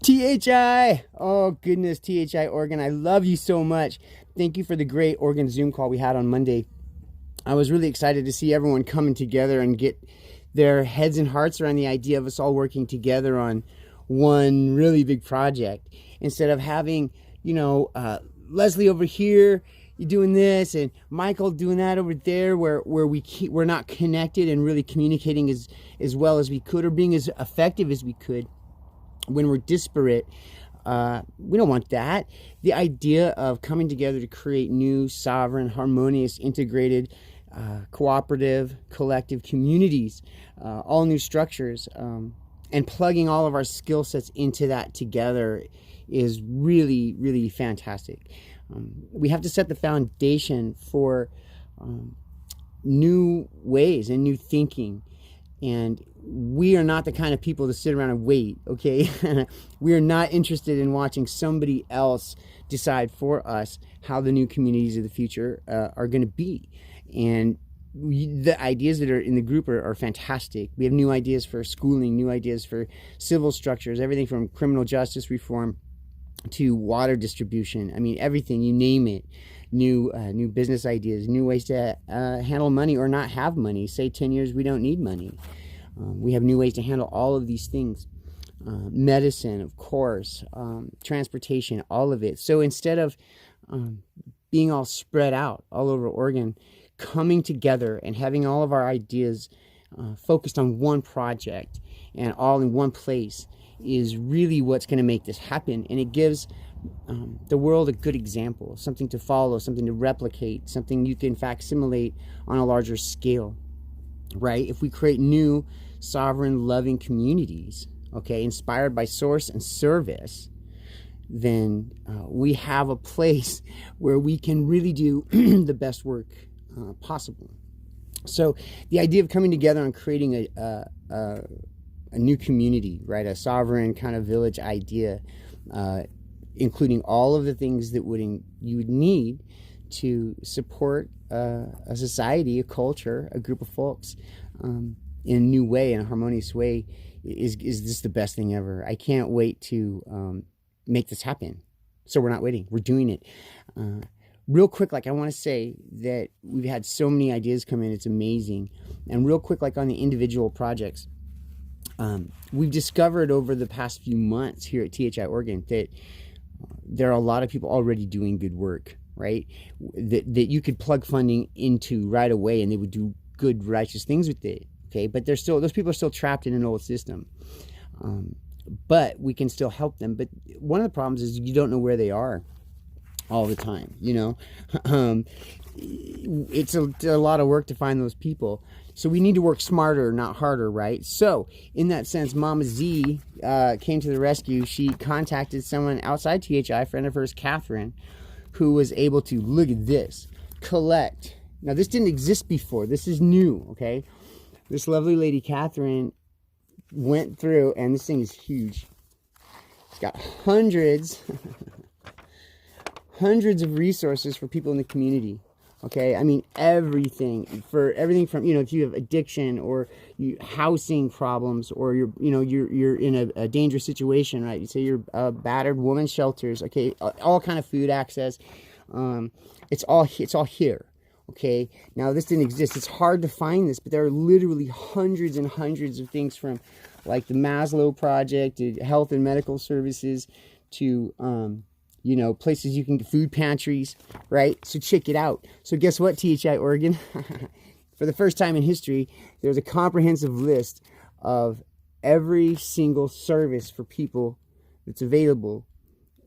THI. Oh, goodness, THI Oregon. I love you so much. Thank you for the great Oregon Zoom call we had on Monday. I was really excited to see everyone coming together and get their heads and hearts around the idea of us all working together on one really big project. Instead of having, Leslie over here, you doing this, and Michael doing that over there, where we're not connected and really communicating as well as we could, or being as effective as we could. When we're disparate, we don't want that. The idea of coming together to create new, sovereign, harmonious, integrated, cooperative, collective communities, all new structures, and plugging all of our skill sets into that together is really, really fantastic. We have to set the foundation for new ways and new thinking. And we are not the kind of people to sit around and wait, okay? We are not interested in watching somebody else decide for us how the new communities of the future are going to be. And the ideas that are in the group are fantastic. We have new ideas for schooling, new ideas for civil structures, everything from criminal justice reform to water distribution. I mean, everything, you name it. New business ideas, new ways to handle money or not have money. Say 10 years we don't need money. We have new ways to handle all of these things. Medicine, of course, transportation, all of it. So instead of being all spread out all over Oregon, coming together and having all of our ideas focused on one project and all in one place is really what's going to make this happen. And it gives the world a good example, something to follow, something to replicate, something you can facsimilate on a larger scale, right? If we create new, sovereign, loving communities, okay, inspired by source and service, then we have a place where we can really do the best work possible. So the idea of coming together and creating a new community, right, a sovereign kind of village idea, including all of the things that you would need to support a society, a culture, a group of folks in a new way, in a harmonious way, is this the best thing ever. I can't wait to make this happen. So we're not waiting, we're doing it. Real quick, I want to say that we've had so many ideas come in, it's amazing. And real quick, on the individual projects, we've discovered over the past few months here at THI Oregon that there are a lot of people already doing good work, right? That you could plug funding into right away and they would do good, righteous things with it, okay? But those people are still trapped in an old system. But we can still help them. But one of the problems is you don't know where they are all the time, it's a lot of work to find those people. So we need to work smarter, not harder, right? So in that sense, Mama Z came to the rescue. She contacted someone outside THI, a friend of hers, Catherine, who was able to, look at this, collect. Now this didn't exist before. This is new, okay? This lovely lady, Catherine, went through, and this thing is huge. It's got hundreds of resources for people in the community. Okay, I mean everything from if you have addiction or housing problems, or you're in a dangerous situation, right? You say you're a battered woman, shelters. Okay, all kind of food access. It's all here. Okay, now this didn't exist. It's hard to find this, but there are literally hundreds and hundreds of things, from the Maslow Project to health and medical services to places you can get, food pantries, right? So check it out. So guess what, THI Oregon? For the first time in history, there's a comprehensive list of every single service for people that's available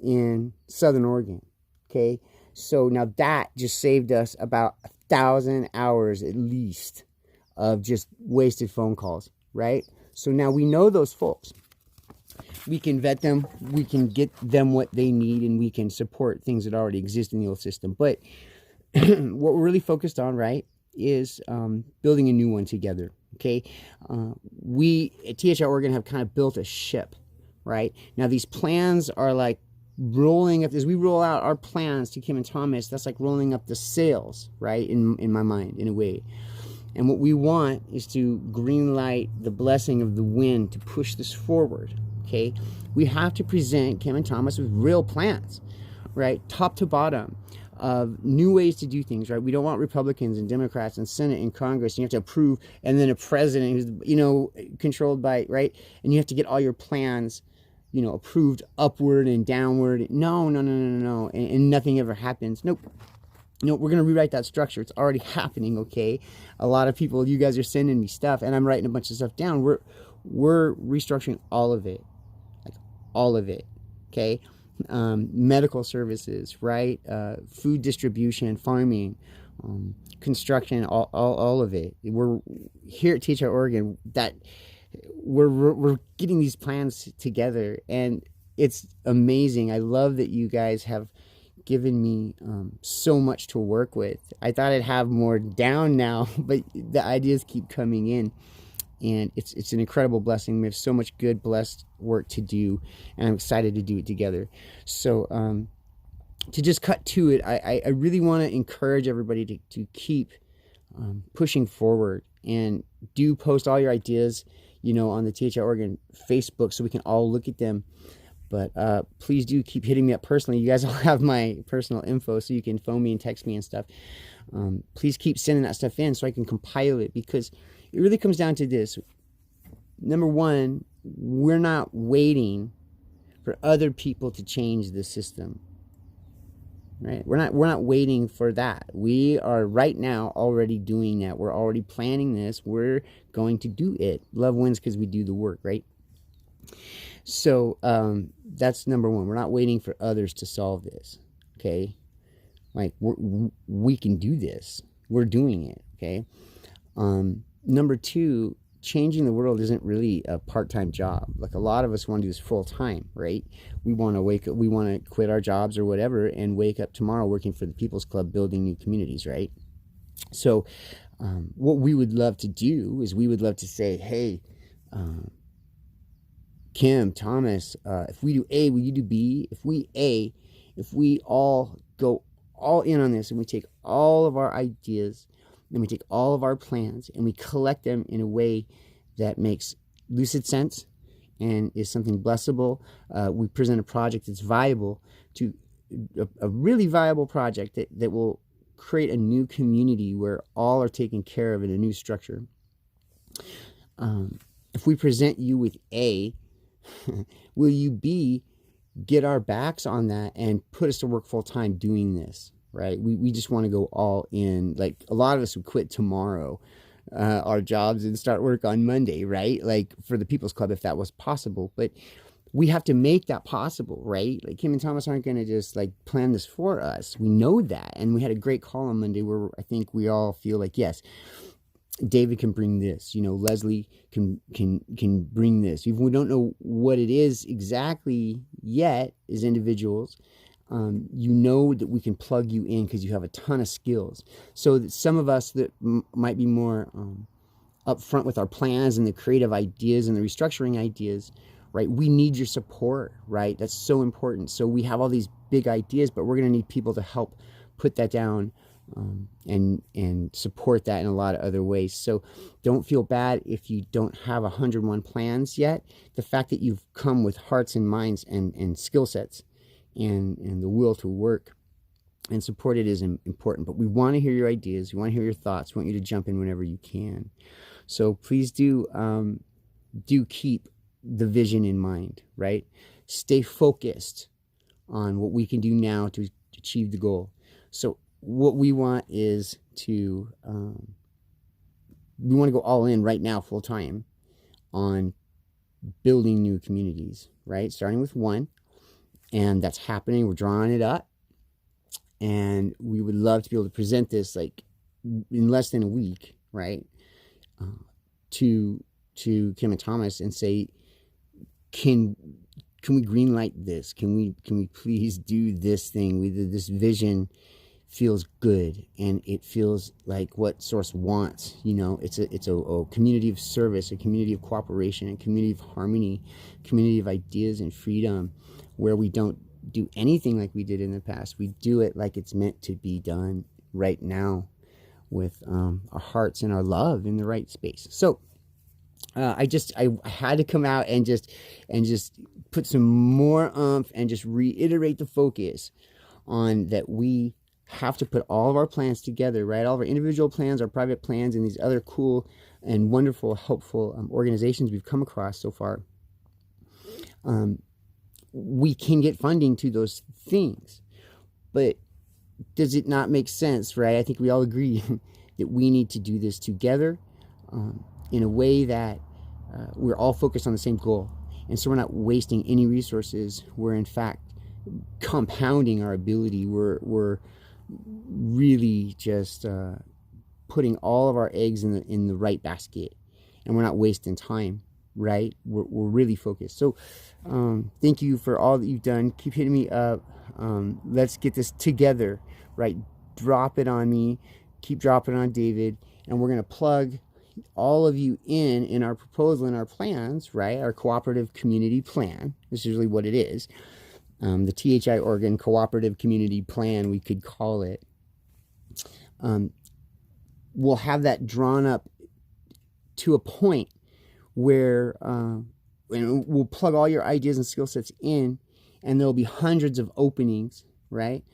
in Southern Oregon, okay? So now that just saved us about 1,000 hours at least of just wasted phone calls, right? So now we know those folks. We can vet them, we can get them what they need, and we can support things that already exist in the old system. But what we're really focused on, right, is building a new one together, okay? We at THI Oregon have kind of built a ship, right? Now these plans are rolling up, as we roll out our plans to Kim and Thomas, that's like rolling up the sails, right, in my mind, in a way. And what we want is to green light the blessing of the wind to push this forward. okay? We have to present Kim and Thomas with real plans, right? Top to bottom, of new ways to do things, right? We don't want Republicans and Democrats and Senate and Congress, and you have to approve, and then a president who's, you know, controlled by, right? And you have to get all your plans, you know, approved upward and downward. No, no, no, no, no, no. And nothing ever happens. Nope. No, we're going to rewrite that structure. It's already happening, okay? A lot of people, you guys are sending me stuff, and I'm writing a bunch of stuff down. We're restructuring all of it, like all of it, okay? Medical services, right? Food distribution, farming, construction, all of it. We're here at THI Oregon, that we're getting these plans together, and it's amazing. I love that you guys have given me so much to work with. I thought I'd have more down now, but the ideas keep coming in, and it's an incredible blessing. We have so much good, blessed work to do, and I'm excited to do it together. So to just cut to it, I really want to encourage everybody to keep pushing forward, and do post all your ideas, you know, on the THI Oregon Facebook so we can all look at them. But please do keep hitting me up personally. You guys all have my personal info, so you can phone me and text me and stuff. Please keep sending that stuff in so I can compile it, because it really comes down to this. Number one, we're not waiting for other people to change the system, right? We're not waiting for that. We are right now already doing that. We're already planning this. We're going to do it. Love wins because we do the work, right? So that's number one. We're not waiting for others to solve this, okay? Like, we can do this. We're doing it, okay? Number two, changing the world isn't really a part-time job. Like, a lot of us want to do this full-time, right? We want to wake up, we want to quit our jobs or whatever and wake up tomorrow working for the People's Club, building new communities, right? So what we would love to do is we would love to say, hey, Kim, Thomas, if we do A, will you do B? If we all go all in on this, and we take all of our ideas, and we take all of our plans, and we collect them in a way that makes lucid sense and is something blessable. We present a project that's viable, to a really viable project that will create a new community where all are taken care of in a new structure. If we present you with A, will you B, get our backs on that and put us to work full time doing this, right? We just want to go all in. Like, a lot of us would quit tomorrow our jobs and start work on Monday, right? Like, for the People's Club, if that was possible. But we have to make that possible, right? Like, Kim and Thomas aren't going to just like plan this for us. We know that. And we had a great call on Monday where I think we all feel like, yes, David can bring this, you know, Leslie can bring this. Even we don't know what it is exactly yet as individuals, you know that we can plug you in because you have a ton of skills. So that some of us that might be more upfront with our plans and the creative ideas and the restructuring ideas, right? We need your support, right? That's so important. So we have all these big ideas, but we're going to need people to help put that down, and support that in a lot of other ways. So don't feel bad if you don't have 101 plans yet. The fact that you've come with hearts and minds and skill sets and the will to work and support it is important. But we want to hear your ideas. We want to hear your thoughts. We want you to jump in whenever you can. So please do keep the vision in mind, right? Stay focused on what we can do now to achieve the goal. So what we want is to we want to go all in right now, full time, on building new communities, right? Starting with one, and that's happening. We're drawing it up, and we would love to be able to present this like in less than a week, right? To Kim and Thomas and say, can we greenlight this? Can we please do this thing? This vision feels good, and it feels like what Source wants. You know, it's a community of service, a community of cooperation, a community of harmony, community of ideas and freedom, where we don't do anything like we did in the past. We do it like it's meant to be done right now, with our hearts and our love in the right space. So I had to come out and just put some more oomph and just reiterate the focus on that we have to put all of our plans together, right? All of our individual plans, our private plans, and these other cool and wonderful, helpful organizations we've come across so far. We can get funding to those things, but does it not make sense, right? I think we all agree that we need to do this together in a way that we're all focused on the same goal. And so we're not wasting any resources. We're in fact compounding our ability. We're really just putting all of our eggs in the right basket, and we're not wasting time, right? We're really focused. So thank you for all that you've done. Keep hitting me up. Let's get this together, right? Drop it on me. Keep dropping on David, and we're going to plug all of you in our proposal, in our plans, right? Our cooperative community plan. This is really what it is. The THI Oregon Cooperative Community Plan, we could call it. We'll have that drawn up to a point where and we'll plug all your ideas and skill sets in, and there'll be hundreds of openings, right?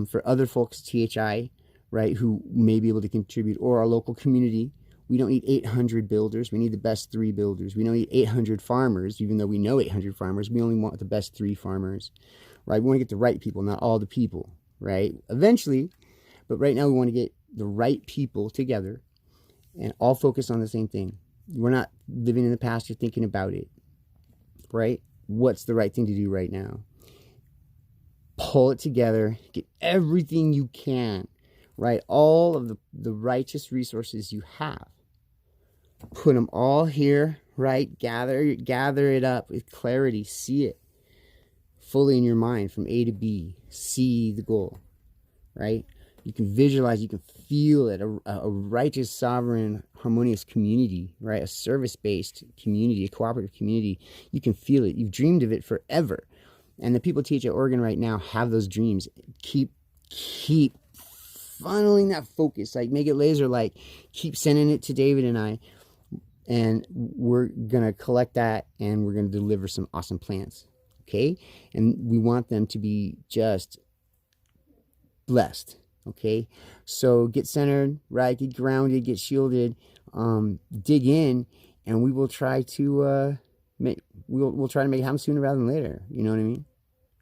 For other folks, THI, right, who may be able to contribute, or our local community. We don't need 800 builders. We need the best 3 builders. We don't need 800 farmers, even though we know 800 farmers. We only want the best 3 farmers, right? We want to get the right people, not all the people, right? Eventually, but right now we want to get the right people together and all focus on the same thing. We're not living in the past or thinking about it, right? What's the right thing to do right now? Pull it together, get everything you can, right? All of the righteous resources you have. Put them all here, right? Gather it up with clarity. See it fully in your mind from A to B. See the goal, right? You can visualize, you can feel it. A righteous, sovereign, harmonious community, right? A service-based community, a cooperative community. You can feel it. You've dreamed of it forever. And the people teach at Oregon right now have those dreams. Keep funneling that focus. Like, make it laser-like. Keep sending it to David and I. And we're going to collect that, and we're going to deliver some awesome plans, okay? And we want them to be just blessed, okay? So get centered, right? Get grounded, get shielded, dig in, and we will try to we'll try to make it happen sooner rather than later. You know what I mean?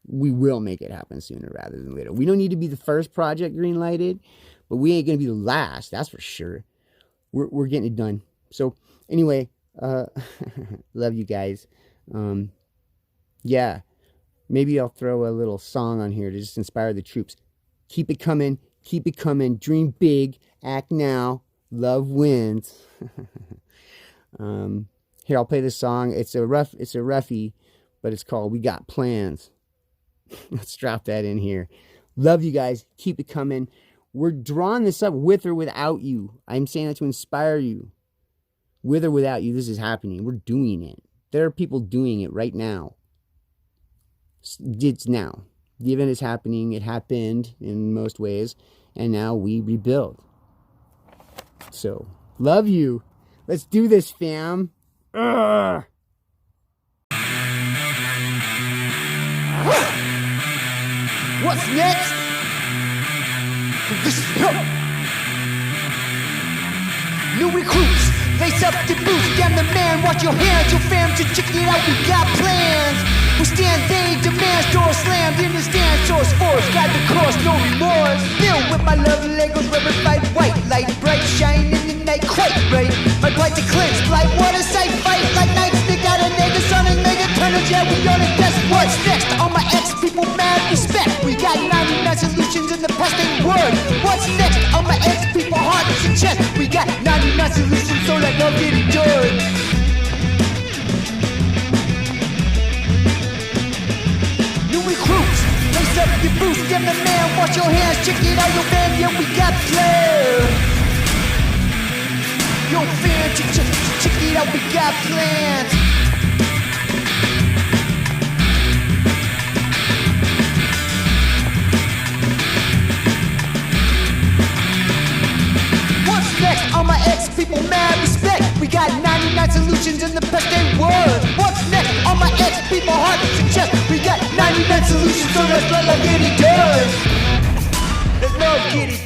We will make it happen sooner rather than later. We don't need to be the first project green lighted, but we ain't going to be the last, that's for sure. We're getting it done. So anyway, love you guys. Yeah, maybe I'll throw a little song on here to just inspire the troops. Keep it coming, dream big, act now, love wins. Here, I'll play this song. It's a roughie, but it's called We Got Plans. Let's drop that in here. Love you guys. Keep it coming. We're drawing this up with or without you. I'm saying that to inspire you. With or without you, this is happening. We're doing it. There are people doing it right now. It's now. The event is happening. It happened in most ways. And now we rebuild. So, love you. Let's do this, fam. Ugh. What's next? This is new recruits. Lace up the boots, damn the man, watch your hands, your fam to check it out, we got plans. We stand, they demand, doors slammed in the stand, source force, got the course, no remorse. Built with my love Legos, rubber fight white, light bright, shine in the night, quite bright. My plight to cleanse, blight, water sight, fight like night, stick out a nigga, son and mega tunnels, yeah, we on it, that's what's next. All my ex-people, mad respect, we got 99 solutions in the past ain't word. What's next? All my ex-people, heart to chest, we got 99 solutions, so let love get endured. New recruits, lace up your boots, damn the man, wash your hands, check it out, your band, yeah, we got plans. Yo, fam, check it out, we got plans. What's next? All my ex-people, mad respect. We got 99 solutions. solutions in the best they words. What's next on my ex? Beat my heart and chest. We got 99 solutions, so let's let love get it done. Let's love get it